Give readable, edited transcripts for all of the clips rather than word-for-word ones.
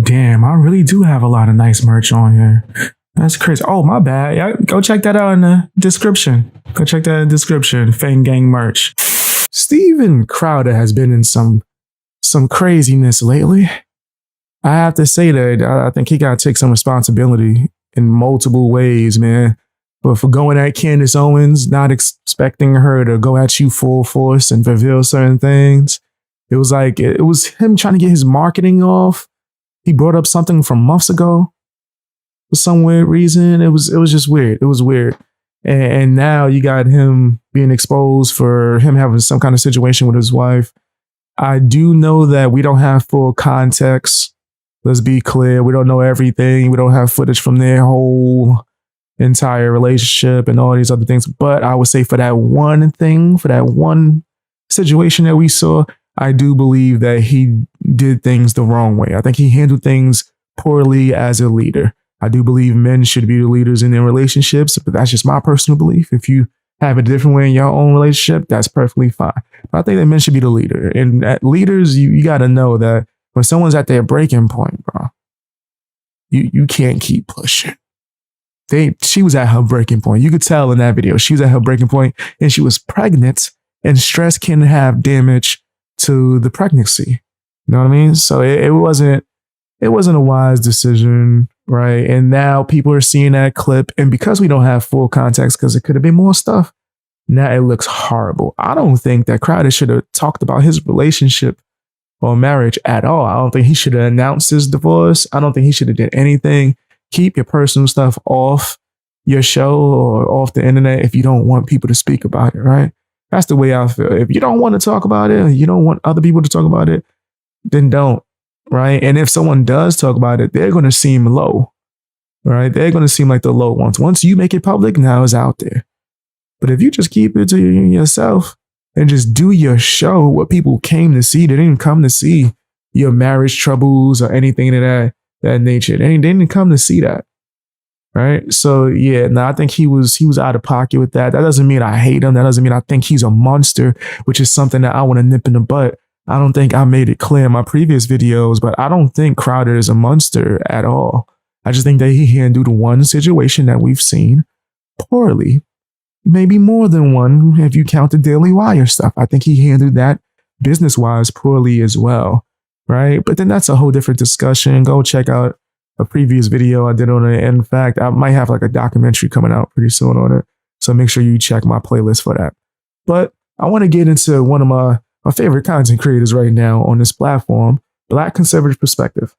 Damn, I really do have a lot of nice merch on here. That's crazy. Oh, my bad. Yeah, go check that out in the description. Go check that in the description. Fang Gang merch. Steven Crowder has been in some craziness lately. I have to say that I think he got to take some responsibility in multiple ways, man. But for going at Candace Owens, not expecting her to go at you full force and reveal certain things, it was like it was him trying to get his marketing off. He brought up something from months ago for some weird reason. It was just weird. It was weird. And now you got him being exposed for him having some kind of situation with his wife. I do know that we don't have full context. Let's be clear. We don't know everything. We don't have footage from their whole entire relationship and all these other things. But I would say for that one thing, for that one situation that we saw, I do believe that he did things the wrong way. I think he handled things poorly as a leader. I do believe men should be the leaders in their relationships, but that's just my personal belief. If you have a different way in your own relationship, that's perfectly fine. But I think that men should be the leader. And at leaders, you got to know that when someone's at their breaking point, bro, you can't keep pushing. She was at her breaking point. You could tell in that video, she was at her breaking point and she was pregnant, and stress can have damage to the pregnancy. You know what I mean? So it wasn't a wise decision, right? And now people are seeing that clip, and because we don't have full context, because it could have been more stuff, now it looks horrible. I don't think that Crowder should have talked about his relationship or marriage at all. I don't think he should have announced his divorce. I don't think he should have did anything. Keep your personal stuff off your show or off the internet if you don't want people to speak about it, right? That's the way I feel. If you don't want to talk about it, you don't want other people to talk about it, then don't, right? And if someone does talk about it, they're going to seem low, right? They're going to seem like the low ones. Once you make it public, now it's out there. But if you just keep it to yourself and just do your show, what people came to see, they didn't come to see your marriage troubles or anything of that nature. They didn't come to see that. Right. So, yeah, no, I think he was out of pocket with that. That doesn't mean I hate him. That doesn't mean I think he's a monster, which is something that I want to nip in the butt. I don't think I made it clear in my previous videos, but I don't think Crowder is a monster at all. I just think that he handled one situation that we've seen poorly. Maybe more than one if you count the Daily Wire stuff. I think he handled that business-wise poorly as well. Right. But then that's a whole different discussion. Go check out a previous video I did on it. In fact, I might have like a documentary coming out pretty soon on it. So make sure you check my playlist for that. But I want to get into one of my favorite content creators right now on this platform, Black Conservative Perspective.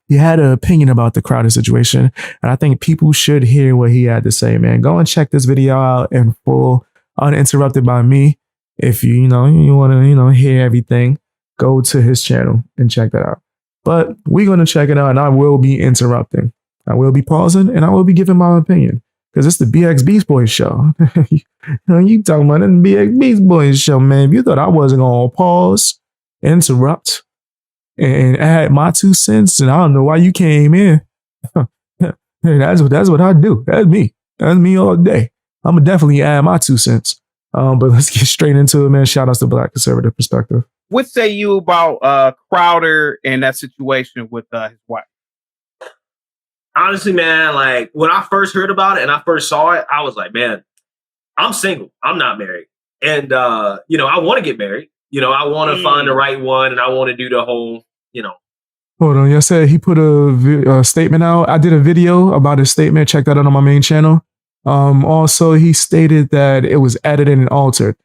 He had an opinion about the Crowder situation, and I think people should hear what he had to say, man. Go and check this video out in full, uninterrupted by me. If you want to, hear everything, go to his channel and check that out. But we're going to check it out, and I will be interrupting. I will be pausing, and I will be giving my opinion, because it's the BX Beast Boys show. You talking about the BX Beast Boys show, man. If you thought I wasn't going to pause, interrupt, and add my 2 cents, and I don't know why you came in. That's what I do. That's me. That's me all day. I'm going to definitely add my 2 cents. But let's get straight into it, man. Shout outs to Black Conservative Perspective. What say you about Crowder and that situation with his wife? Honestly, man, like when I first heard about it and I first saw it, I was like, man, I'm single. I'm not married. And, I want to get married. I want to find the right one, and I want to do the whole, Hold on. You said he put a statement out. I did a video about his statement. Check that out on my main channel. Also, he stated that it was edited and altered.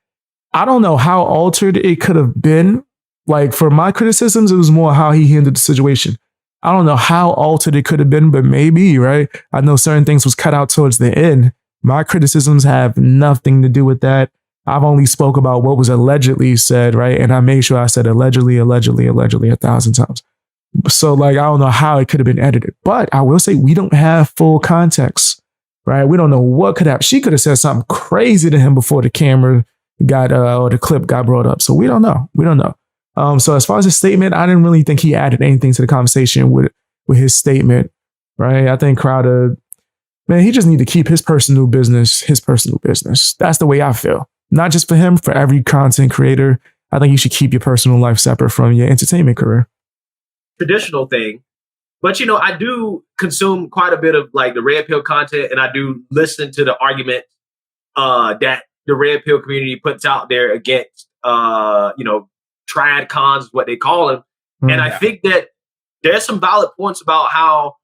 I don't know how altered it could have been. Like, for my criticisms, it was more how he handled the situation. I don't know how altered it could have been, but maybe, right? I know certain things was cut out towards the end. My criticisms have nothing to do with that. I've only spoke about what was allegedly said, right? And I made sure I said allegedly 1,000 times. So, like, I don't know how it could have been edited. But I will say we don't have full context, right? We don't know what could happen. She could have said something crazy to him before the camera got or the clip got brought up. So we don't know. So as far as his statement, I didn't really think he added anything to the conversation with his statement, right? I think Crowder, man, he just need to keep his personal business. That's the way I feel. Not just for him, for every content creator. I think you should keep your personal life separate from your entertainment career. Traditional thing But I do consume quite a bit of like the red pill content, and I do listen to the argument that the red pill community puts out there against trad cons, what they call them. And I think that there's some valid points about how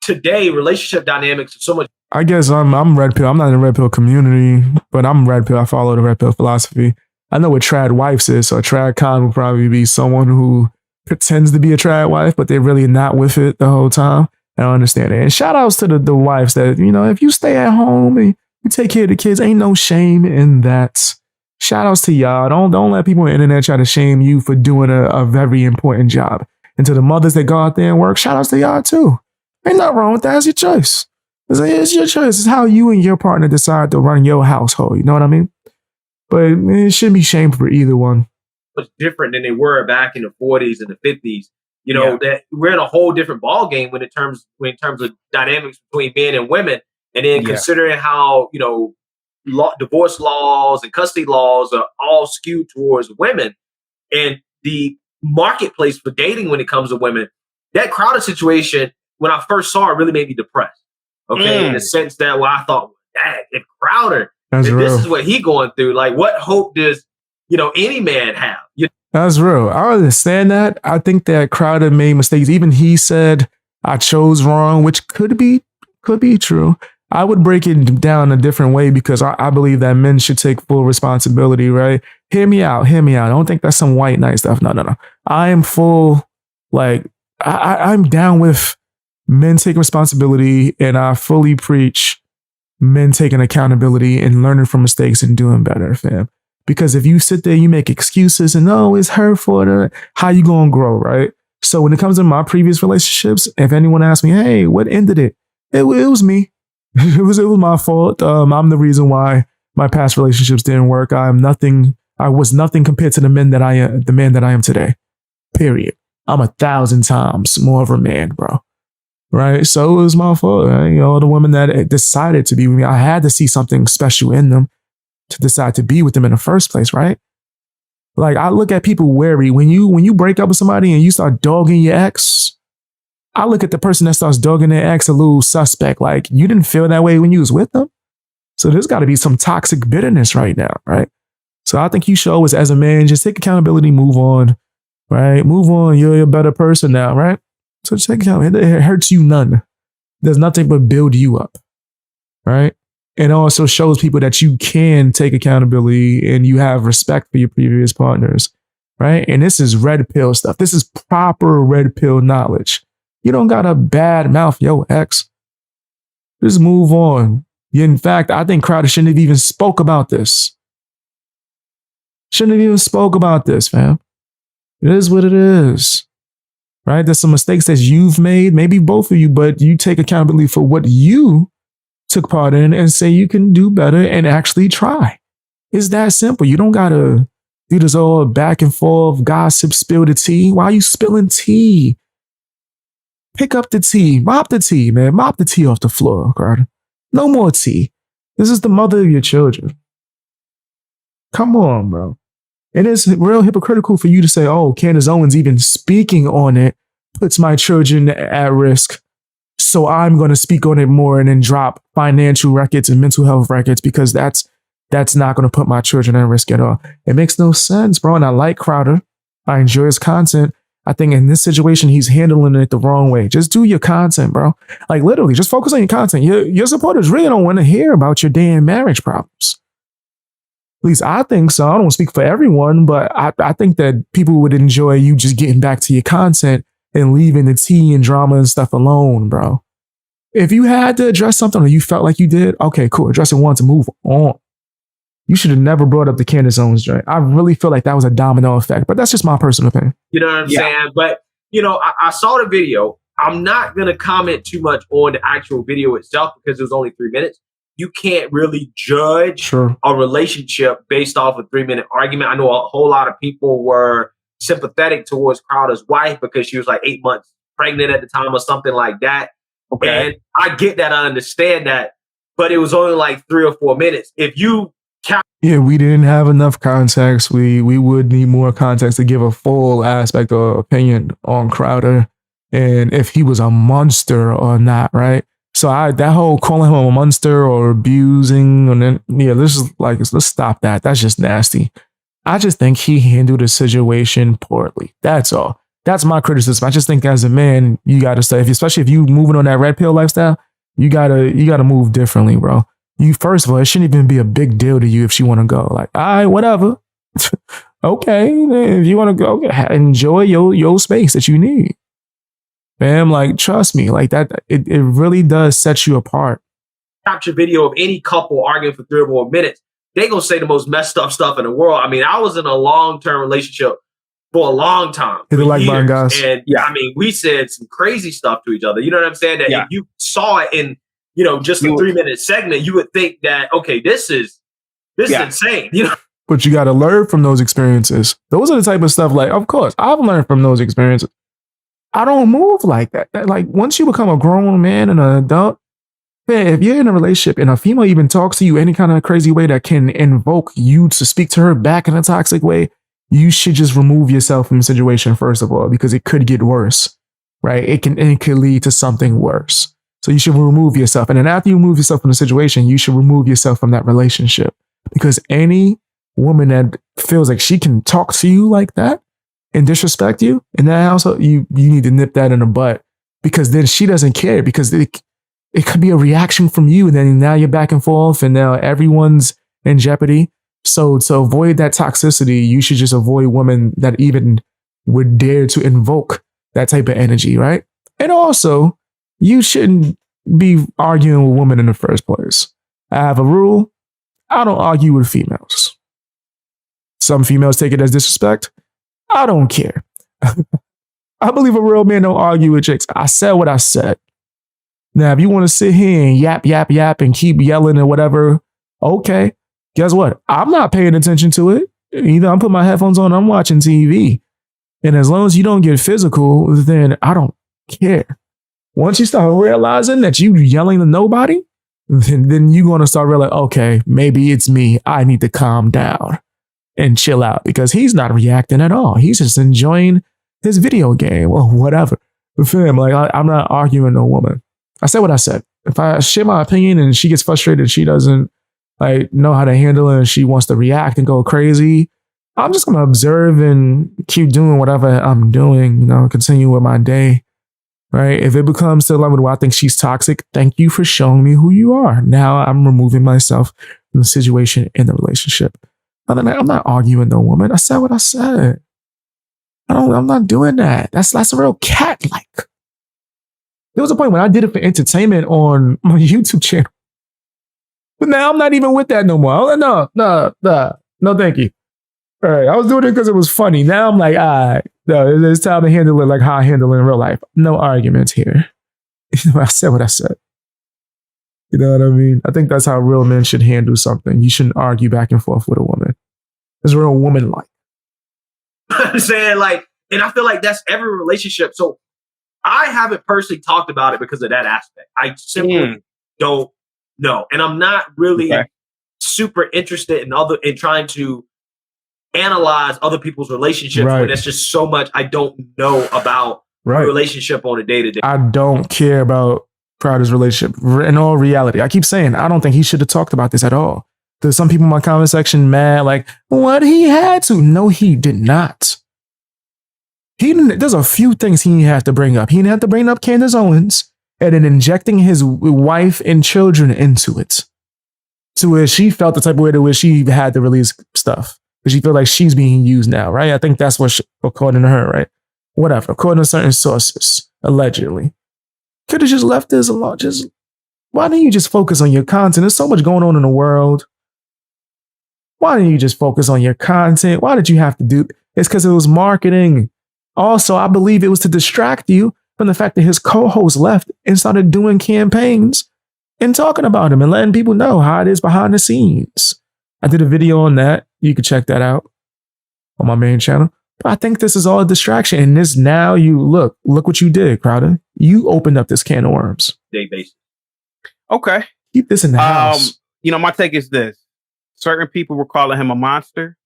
today relationship dynamics are so much. I guess I'm red pill. I'm not in the red pill community, but I'm red pill. I follow the red pill philosophy. I know what trad wives is, so a trad con would probably be someone who pretends to be a trad wife, but they're really not with it the whole time. I don't understand it. And shout outs to the wives that, if you stay at home and you take care of the kids, ain't no shame in that. Shout outs to y'all. Don't let people on the internet try to shame you for doing a very important job. And to the mothers that go out there and work, shout outs to y'all too. Ain't nothing wrong with that. It's your choice. It's your choice. It's how you and your partner decide to run your household. You know what I mean? But it shouldn't be shameful for either one. It's different than they were back in the 40s and the 50s. That we're in a whole different ball game in terms of dynamics between men and women. And then considering how, divorce laws and custody laws are all skewed towards women, and the marketplace for dating when it comes to women, that Crowder situation, when I first saw it, really made me depressed. Okay. In the sense that, I thought, dang, if Crowder, if this is what he going through, like what hope does, any man have? That's real. I understand that. I think that Crowder made mistakes. Even he said, I chose wrong, which could be true. I would break it down a different way because I believe that men should take full responsibility, right? Hear me out. I don't think that's some white knight stuff. No. I am full, I'm down with men taking responsibility, and I fully preach men taking accountability and learning from mistakes and doing better, fam. Because if you sit there, you make excuses and, it's her fault, how you gonna grow, right? So when it comes to my previous relationships, if anyone asks me, hey, what ended it? It was me. It was my fault. I'm the reason why my past relationships didn't work. I was nothing compared to the man that I am today. Period. I'm 1,000 times more of a man, bro. Right? So it was my fault. Right? The women that decided to be with me, I had to see something special in them to decide to be with them in the first place, right? Like, I look at people wary. When you break up with somebody and you start dogging your ex, I look at the person that starts dogging their ex a little suspect. Like, you didn't feel that way when you was with them. So there's got to be some toxic bitterness right now, right? So I think you should always, as a man, just take accountability, move on, right? Move on. You're a better person now, right? So just take accountability. It hurts you none. There's nothing but build you up, right? And also shows people that you can take accountability and you have respect for your previous partners, right? And this is red pill stuff. This is proper red pill knowledge. You don't got to bad mouth your ex. Just move on. In fact, I think Crowder shouldn't have even spoke about this. Shouldn't have even spoke about this, fam. It is what it is, right? There's some mistakes that you've made, maybe both of you, but you take accountability for what you took part in and say you can do better and actually try. It's that simple. You don't got to do this all back and forth, gossip, spill the tea. Why are you spilling tea? Pick up the tea. Mop the tea, man. Mop the tea off the floor, Crowder. No more tea. This is the mother of your children. Come on, bro. And it's real hypocritical for you to say, oh, Candace Owens even speaking on it puts my children at risk. So I'm going to speak on it more and then drop financial records and mental health records because that's not going to put my children at risk at all. It makes no sense, bro. And I like Crowder. I enjoy his content. I think in this situation, he's handling it the wrong way. Just do your content, bro. Like literally, just focus on your content. Your supporters really don't want to hear about your damn marriage problems. At least I think so. I don't speak for everyone, but I think that people would enjoy you just getting back to your content and leaving the tea and drama and stuff alone, bro. If you had to address something or you felt like you did, okay, cool. Address it once and move on. You should have never brought up the Candace Owens joint. I really feel like that was a domino effect, but that's just my personal opinion. You know what I'm saying? But, I saw the video. I'm not going to comment too much on the actual video itself because it was only 3 minutes. You can't really judge a relationship based off a 3-minute argument. I know a whole lot of people were sympathetic towards Crowder's wife because she was like 8 months pregnant at the time or something like that. Okay. And I get that. I understand that. But it was only like 3 or 4 minutes. If you Yeah, we didn't have enough context. We would need more context to give a full aspect or opinion on Crowder. and if he was a monster or not, right? So that whole calling him a monster or abusing, and then let's stop that. That's just nasty. I just think he handled the situation poorly. That's all. That's my criticism. I just think as a man, you gotta say, especially if you moving on that red pill lifestyle, you gotta move differently, bro. You first of all, it shouldn't even be a big deal to you if she want to go. Like, all right, whatever. Okay, if you want to go, enjoy your space that you need. Fam, like, trust me, like that, it really does set you apart. Capture video of any couple arguing for 3 or more minutes, they gonna say the most messed up stuff in the world. I mean, I was in a long-term relationship for a long time. Hit it like mine, guys. And yeah, I mean, we said some crazy stuff to each other. You know what I'm saying? That if you saw it in, just a 3-minute segment, you would think that, okay, this is insane. But you got to learn from those experiences. Those are the type of stuff, like, of course, I've learned from those experiences. I don't move like that. Like, once you become a grown man and an adult, man, if you're in a relationship and a female even talks to you any kind of crazy way that can invoke you to speak to her back in a toxic way, you should just remove yourself from the situation, first of all, because it could get worse, right? It could lead to something worse. So you should remove yourself. And then after you remove yourself from the situation, you should remove yourself from that relationship. Because any woman that feels like she can talk to you like that and disrespect you in that household, you need to nip that in the butt, because then she doesn't care, because it could be a reaction from you. And then now you're back and forth and now everyone's in jeopardy. So to avoid that toxicity, you should just avoid women that even would dare to invoke that type of energy, right? And also, you shouldn't be arguing with women in the first place. I have a rule. I don't argue with females. Some females take it as disrespect. I don't care. I believe a real man don't argue with chicks. I said what I said. Now, if you want to sit here and yap, yap, yap and keep yelling and whatever, okay. Guess what? I'm not paying attention to it. Either I'm putting my headphones on, I'm watching TV. And as long as you don't get physical, then I don't care. Once you start realizing that you yelling to nobody, then you're going to start realizing, okay, maybe it's me. I need to calm down and chill out, because he's not reacting at all. He's just enjoying his video game or whatever. Fam, like, I'm not arguing no woman. I said what I said. If I share my opinion and she gets frustrated, she doesn't know how to handle it, and she wants to react and go crazy, I'm just going to observe and keep doing whatever I'm doing, continue with my day, right? If it becomes to the level where I think she's toxic, thank you for showing me who you are. Now I'm removing myself from the situation in the relationship. Other than that, I'm not arguing no woman. I said what I said. I'm not doing that. That's a real cat-like. There was a point when I did it for entertainment on my YouTube channel. But now I'm not even with that no more. No, thank you. All right, I was doing it because it was funny. Now I'm like, no, it's time to handle it like how I handle it in real life. No arguments here. I said what I said. You know what I mean? I think that's how real men should handle something. You shouldn't argue back and forth with a woman. It's real woman-like. I'm saying, like, and I feel like that's every relationship. So I haven't personally talked about it because of that aspect. I simply don't know. And I'm not really super interested in trying to analyze other people's relationships when there's just so much I don't know about a relationship on a day-to-day. I don't care about Crowder's relationship in all reality. I keep saying, I don't think he should have talked about this at all. There's some people in my comment section mad, like, what, he had to? No, he did not. There's a few things he had to bring up. He didn't have to bring up Candace Owens and then injecting his wife and children into it, to where she felt the type of way to where she had to release stuff because she felt like she's being used now, right? I think that's what, according to her, right? Whatever, according to certain sources, allegedly. Could have just left this alone. Why didn't you just focus on your content? There's so much going on in the world. Why didn't you just focus on your content? Why did you have to do? It's because it was marketing. Also, I believe it was to distract you from the fact that his co-host left and started doing campaigns and talking about him and letting people know how it is behind the scenes. I did a video on that. You can check that out on my main channel. But I think this is all a distraction. And this now look what you did, Crowder. You opened up this can of worms. Day basis. Okay. Keep this in the house. My take is this. Certain people were calling him a monster.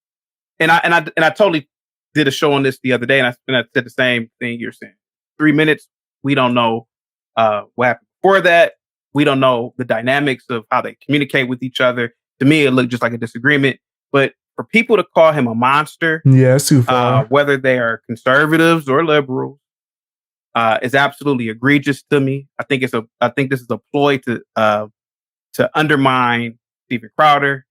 And I totally did a show on this the other day, and I said the same thing you're saying. 3 minutes We don't know what happened before that. We don't know the dynamics of how they communicate with each other. To me, it looked just like a disagreement. But for people to call him a monster, yeah, it's too far. whether they are conservatives or liberals, is absolutely egregious to me. I think this is a ploy to undermine Steven Crowder.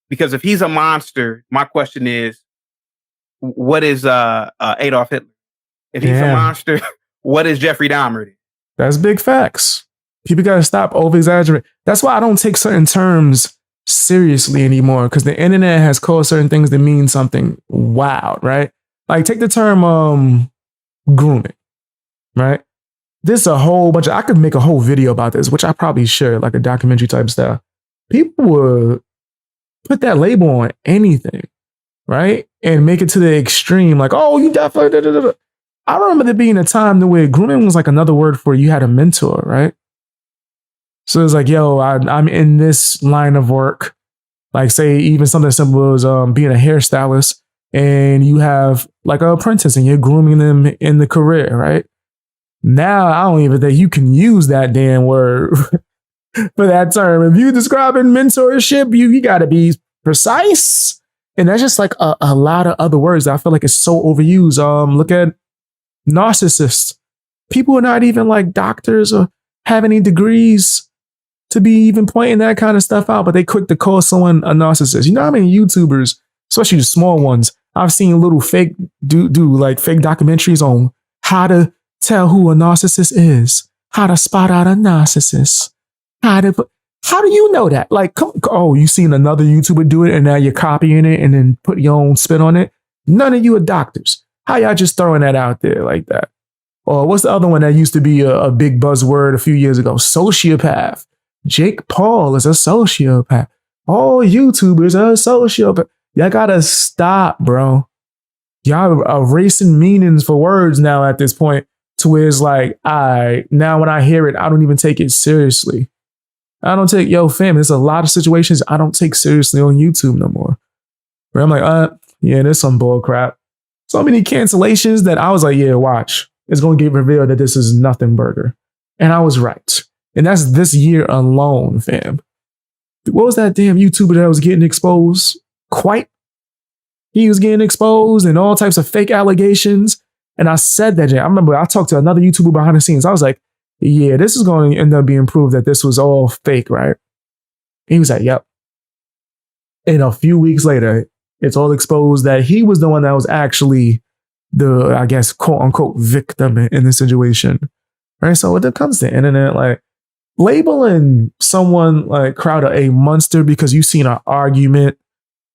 Because if he's a monster, my question is, what is Adolf Hitler? If he's a monster, what is Jeffrey Dahmer? That's big facts. People got to stop over-exaggerating. That's why I don't take certain terms seriously anymore, because the internet has caused certain things to mean something wild, right? Like, take the term grooming, right? There's a whole bunch of, I could make a whole video about this, which I probably should, like a documentary type style. People would put that label on anything, right? And make it to the extreme, like, oh, you definitely, da, da, da. I remember there being a time where grooming was like another word for you had a mentor, right? So it's like, yo, I'm in this line of work. Like, say, even something simple as being a hairstylist, and you have like an apprentice and you're grooming them in the career, right? Now, I don't even think you can use that damn word for that term. If you're describing mentorship, you got to be precise. And that's just like a lot of other words that I feel like it's so overused. Look at narcissists. People are not even like doctors or have any degrees to be even pointing that kind of stuff out, but they quick to call someone a narcissist. You know how many YouTubers, especially the small ones, I've seen little fake do like fake documentaries on how to tell who a narcissist is, how to spot out a narcissist, how do you know that? Like, you seen another YouTuber do it and now you're copying it and then put your own spin on it? None of you are doctors. How y'all just throwing that out there like that? Or what's the other one that used to be a big buzzword a few years ago? Sociopath. Jake Paul is a sociopath. All YouTubers are sociopath. Y'all gotta stop, bro. Y'all are erasing meanings for words now at this point, to where it's like, now when I hear it, I don't even take it seriously. I don't take, fam, there's a lot of situations I don't take seriously on YouTube no more. Where I'm like, there's some bull crap. So many cancellations that I was like, yeah, watch. It's going to get revealed that this is nothing burger. And I was right. And that's this year alone, fam. What was that damn YouTuber that was getting exposed? Quite. He was getting exposed and all types of fake allegations. And I said that, I remember I talked to another YouTuber behind the scenes. I was like, yeah, this is going to end up being proved that this was all fake, right? He was like, yep. And a few weeks later, it's all exposed that he was the one that was actually the, I guess, quote unquote, victim in the situation, right? So when it comes to the internet, like labeling someone like Crowder a monster because you've seen an argument,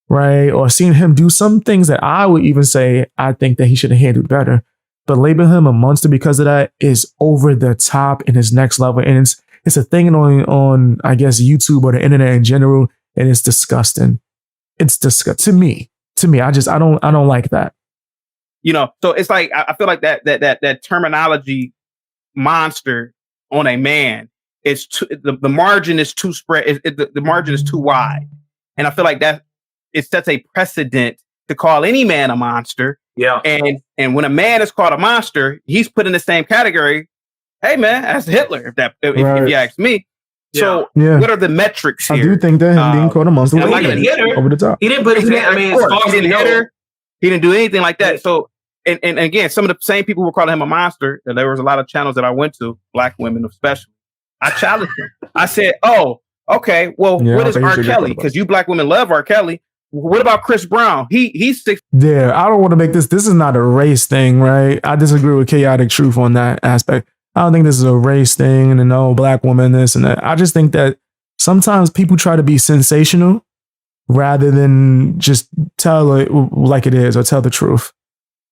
right? Or seen him do some things that I would even say, I think that he should have handled better. But labeling him a monster because of that is over the top and his next level. And it's a thing on I guess, YouTube or the internet in general. And it's disgusting. It's disgusting to me. I don't like that. So it's like, I feel like that terminology monster on a man is the margin is too spread. The margin is too wide. And I feel like that it sets a precedent to call any man a monster. Yeah. And when a man is called a monster, he's put in the same category. Hey man, that's Hitler. If you ask me. So what are the metrics here? I do think that him being called a monster was over the top. He didn't put his hand. I mean, he didn't hit her. He didn't do anything like that. So and again, some of the same people were calling him a monster. And there was a lot of channels that I went to, black women especially. I challenged them. I said, "Oh, okay. Well, what is R. Kelly? Because you black women love R. Kelly. What about Chris Brown? He's 6. Yeah, I don't want to make this. This is not a race thing, right? I disagree with Chaotic Truth on that aspect. I don't think this is a race thing and no black woman, this and that. I just think that sometimes people try to be sensational rather than just tell it like it is or tell the truth.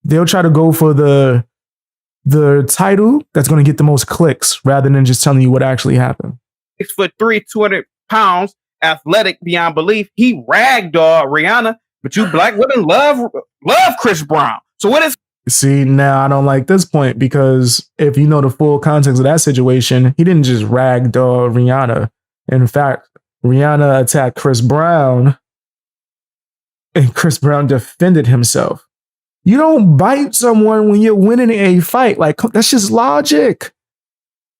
They'll try to go for the title that's going to get the most clicks rather than just telling you what actually happened. 6'3", 200 pounds, athletic beyond belief. He ragdoll Rihanna, but you black women love Chris Brown. So what is? See, now I don't like this point because if you know the full context of that situation, he didn't just ragdoll Rihanna. In fact, Rihanna attacked Chris Brown and Chris Brown defended himself. You don't bite someone when you're winning a fight. Like, that's just logic.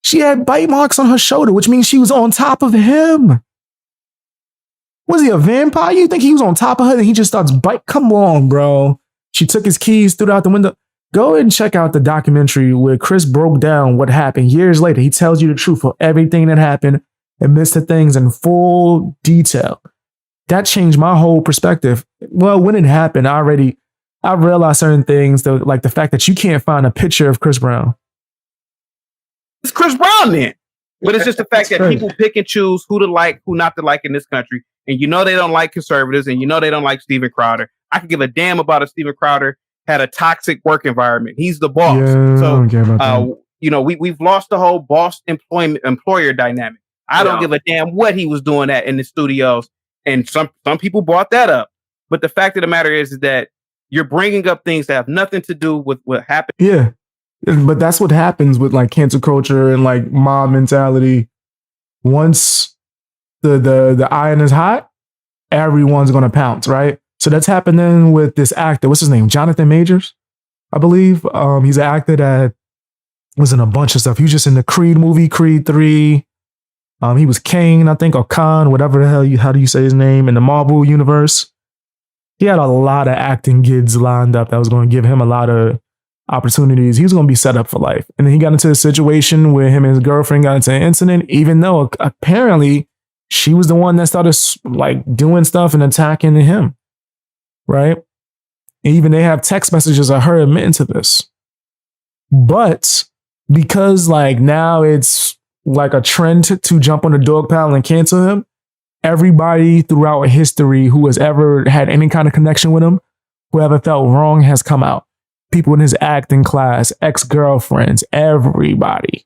She had bite marks on her shoulder, which means she was on top of him. Was he a vampire? You think he was on top of her and he just starts bite? Come on, bro. She took his keys, threw it out the window. Go and check out the documentary where Chris broke down what happened years later. He tells you the truth of everything that happened and missed the things in full detail. That changed my whole perspective. Well, when it happened, I realized certain things, though, like the fact that you can't find a picture of Chris Brown. It's Chris Brown then. But it's just the fact that people pick and choose who to like, who not to like in this country. And you know they don't like conservatives, and you know they don't like Steven Crowder. I could give a damn about if Steven Crowder had a toxic work environment. He's the boss. Yeah, so, we've lost the whole boss employer dynamic. I don't give a damn what he was doing in the studios. And some people brought that up. But the fact of the matter is that you're bringing up things that have nothing to do with what happened. Yeah. But that's what happens with like cancel culture and like mob mentality. Once the iron is hot, everyone's going to pounce, right? So that's happening with this actor. What's his name? Jonathan Majors, I believe. He's an actor that was in a bunch of stuff. He was just in the Creed movie, Creed 3. He was Kane, I think, or Khan, whatever the hell how do you say his name, in the Marvel universe. He had a lot of acting gigs lined up that was going to give him a lot of opportunities. He was going to be set up for life. And then he got into a situation where him and his girlfriend got into an incident, even though apparently she was the one that started like doing stuff and attacking him. Right? Even they have text messages of her admitting to this. But because like now it's like a trend to jump on the dog pile and cancel him, everybody throughout history who has ever had any kind of connection with him, whoever felt wrong, has come out. People in his acting class, ex-girlfriends, everybody.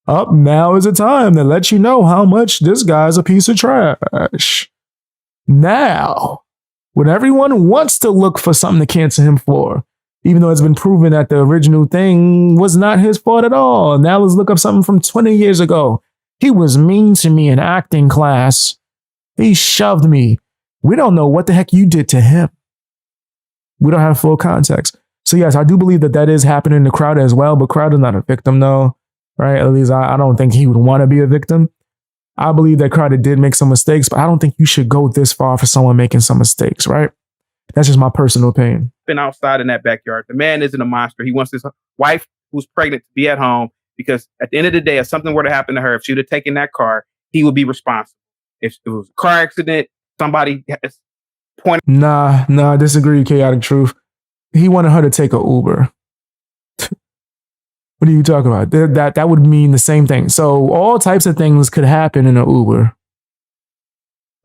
Up now is a time that lets you know how much this guy's a piece of trash. Now, when everyone wants to look for something to cancel him for, even though it's been proven that the original thing was not his fault at all. Now let's look up something from 20 years ago. He was mean to me in acting class. He shoved me. We don't know what the heck you did to him. We don't have full context. So yes, I do believe that is happening to Crowder as well, but Crowder's not a victim though, right? At least I don't think he would want to be a victim. I believe that Crowder did make some mistakes, but I don't think you should go this far for someone making some mistakes, right? That's just my personal opinion. Been outside in that backyard. The man isn't a monster. He wants his wife who's pregnant to be at home because at the end of the day, if something were to happen to her, if she would have taken that car, he would be responsible. If it was a car accident, somebody has pointed. Nah, I disagree, Chaotic Truth. He wanted her to take an Uber. What are you talking about? That would mean the same thing. So all types of things could happen in an Uber.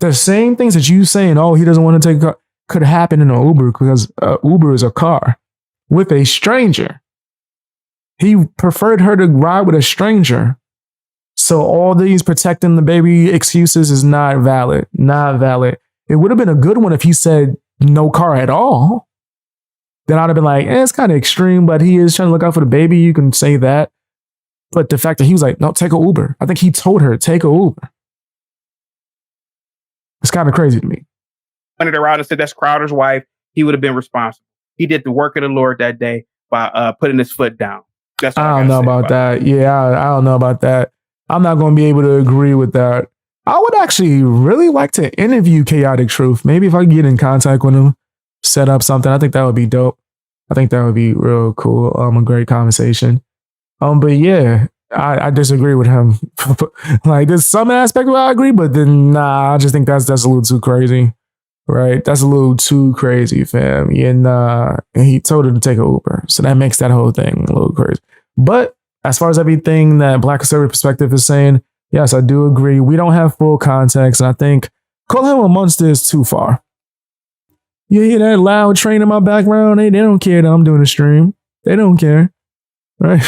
The same things that you saying, oh, he doesn't want to take a car, could happen in an Uber because Uber is a car with a stranger. He preferred her to ride with a stranger. So all these protecting the baby excuses is not valid. Not valid. It would have been a good one if he said no car at all. Then I'd have been like, it's kind of extreme, but he is trying to look out for the baby. You can say that. But the fact that he was like, no, take an Uber. I think he told her, take an Uber. It's kind of crazy to me. Pointed around and said that's Crowder's wife. He would have been responsible. He did the work of the Lord that day by putting his foot down. That's what I don't know about that. Yeah, I don't know about that. I'm not going to be able to agree with that. I would actually really like to interview Chaotic Truth. Maybe if I get in contact with him, set up something. I think that would be dope. I think that would be real cool. A great conversation. But yeah, I disagree with him. Like there's some aspect where I agree, but then nah, I just think that's a little too crazy. Right? That's a little too crazy, fam. And he told her to take an Uber. So that makes that whole thing a little crazy. But as far as everything that Black Conservative Perspective is saying, yes, I do agree. We don't have full context. And I think calling him a monster is too far. You hear that loud train in my background? They don't care that I'm doing a stream. They don't care. Right?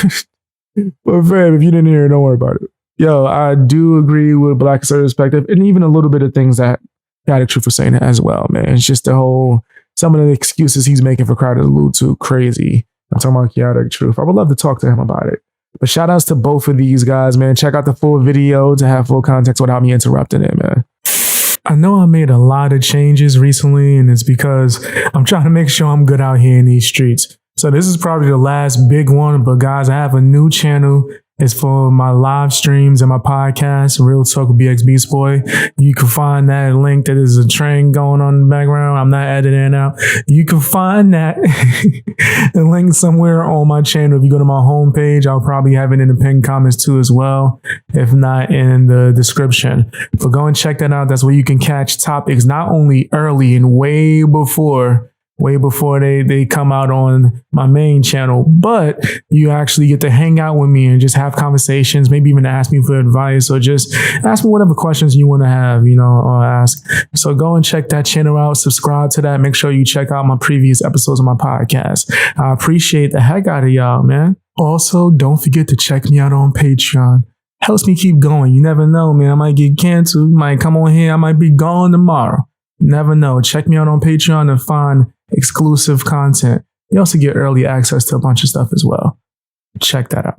But fam, if you didn't hear it, don't worry about it. Yo, I do agree with Black Conservative Perspective and even a little bit of things that Chaotic Truth for saying it as well, man. It's just some of the excuses he's making for Crowder is a little too crazy. I'm talking about Chaotic Truth. I would love to talk to him about it. But shout outs to both of these guys, man. Check out the full video to have full context without me interrupting it, man. I know I made a lot of changes recently, and it's because I'm trying to make sure I'm good out here in these streets. So this is probably the last big one, but guys, I have a new channel. It's for my live streams and my podcast, Real Talk with BX Beast Boy. You can find that link. That is a train going on in the background. I'm not editing it out. You can find that the link somewhere on my channel. If you go to my homepage, I'll probably have it in the pinned comments too as well. If not, in the description. So go and check that out. That's where you can catch topics not only early and way before they come out on my main channel, but you actually get to hang out with me and just have conversations, maybe even ask me for advice or just ask me whatever questions you want to have, or ask. So go and check that channel out, subscribe to that. Make sure you check out my previous episodes of my podcast. I appreciate the heck out of y'all, man. Also, don't forget to check me out on Patreon. Helps me keep going. You never know, man. I might get canceled. You might come on here. I might be gone tomorrow. Never know. Check me out on Patreon and find exclusive content. You also get early access to a bunch of stuff as well. Check that out.